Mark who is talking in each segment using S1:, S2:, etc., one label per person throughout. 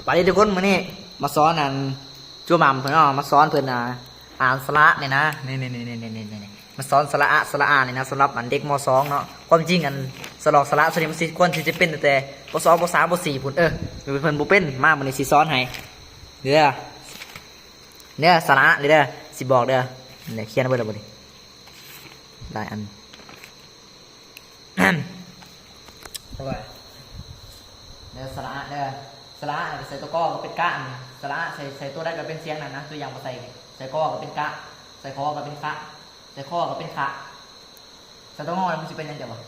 S1: ไปเลยทุกคนมานี่มาซ้อนอันจั่วหม่ำเพื่อนอ๋อมาซ้อนเพื่อนอ่านสระเนี่ยนะนี่มาซ้อนสระอะเนี่ยนะสำหรับอันเด็กม.2เนาะความจริงอันสลอกสระส่วนนี้มันสิควรที่จะเป็นแต่ป.2ป.3ป.4พุ่นเพิ่นบ่เป็นมามื้อนี้สิซ้อนให้เด้อเนี่ยสระเลยเด้อสิบอกเด้อเนี่ยเขียนไว้แล้วบ่นี่หลายอันเข้าไปเด้อสระเด้อสระใส่ตัวก้อก็เป็นกะสระใส่ตัวได้ก็เป็นเสียงนั่นนะตัวอย่างมาใส่ก้อก็เป็นกะใส่คอก็เป็นคะใส่ข้อก็เป็นคะใส่ตัวงอมันจะเป็นยังไงวะ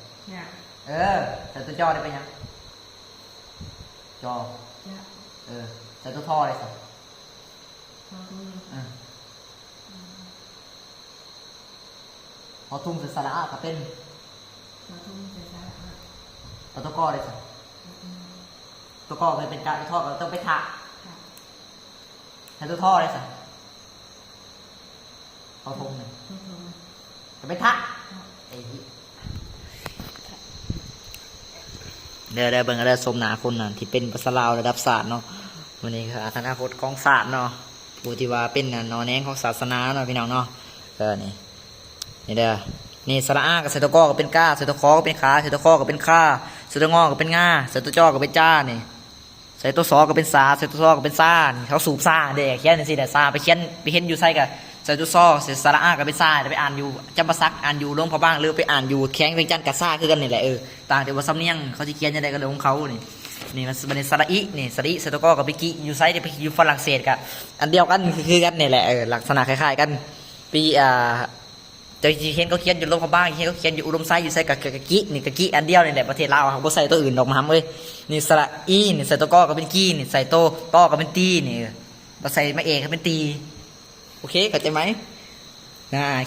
S1: ใส่ตัวจอได้เป็นยังจอใส่ตัวท่อได้สิพอทุ่งใส่สระก็เป็นตัวก้อได้สิตัวก้อเคยเป็นกะตัวท่อก็ต้องไปทะใส่ตัวท่อได้สิเอาทุ่งเลยจะไปทะเดี๋ยวเบิ่งอะไรสมนาคนนั่นที่เป็นภาษาลาวระดับศาสตร์เนาะวันนี้คืออนาคตของศาสตร์เนาะผู้ที่ว่าเป็นนอแนงของศาสนาเนาะพี่น้องเนาะนี่เด้อนี่สระอากับใส่ตัวกอก็เป็นก้าใส่ตัวคอก็เป็นขาใส่ตัวคอก็เป็นข้าใส่ตัวงอก็เป็นง่าใส่ตัวจอก็เป็นจ้านี่ใส่ตัวซอก็เป็นซาใส่ตัวซอก็เป็นซ่าเขาสูบซ่าเด็กเขียนสิแต่ซาไปเขียนไปเห็นอยู่ใส่กับใส่ตัวซอใส่สระอากับเป็นซ่าไปอ่านอยู่จำปาสักอ่านอยู่ลงพอบ้างหรือไปอ่านอยู่แข้งเวียงจันทร์กับซ่าคือกันนี่แหละต่างแต่ว่าสำเนียงเขาจะเขียนยังไงก็เรื่องของเขานี่มันเป็นสระอีนี่สระอีใส่ตัวกอกับไปกี้อยู่ไซด์ไปอยู่ฝรั่งเศสกับอันเดียวกันคือกันนี่แหละลักษณะคล้ายๆกันปีจะเห็นเขาเขียนอยู่ลงพอบ้างเห็นเขาเขียนอยู่อุดมไซด์อยู่ไซด์กับกี้นี่กับกี้อันเดียวนี่แหละประเทศลาวเขาบ่ใส่ตัวอื่นดอกมาเลยนี่สระอีนี่ใส่ตัวกอกับเป็นกี้นี่ใส่ตัวต้อกับเป็นตีนี่เราใส่มาเองเขาเป็นตีโอเคเข้าใจไหม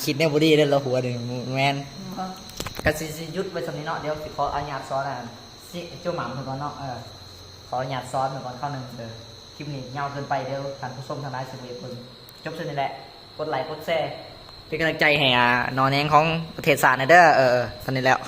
S1: คิดเนี่ยบอดี้เลยเราหัวหนึ่งแมนกันสิยุดไปสำนี้เนาะเดี๋ยวขออาญาซ้อนเจ้าหม่ำก่อนเนาะขออาญาซ้อนก่อนเข้าหนึ่งคลิปนี้ยาวเกินไปเดี๋ยวท่านผู้ชมทางไลน์สิบเอ็ดคนจบเช่นนี้แหละกดไลค์กดแชร์เป็นกำลังใจให้นอนแนงของประเทศศาสตร์นะเด้อตอนนี้แล้ว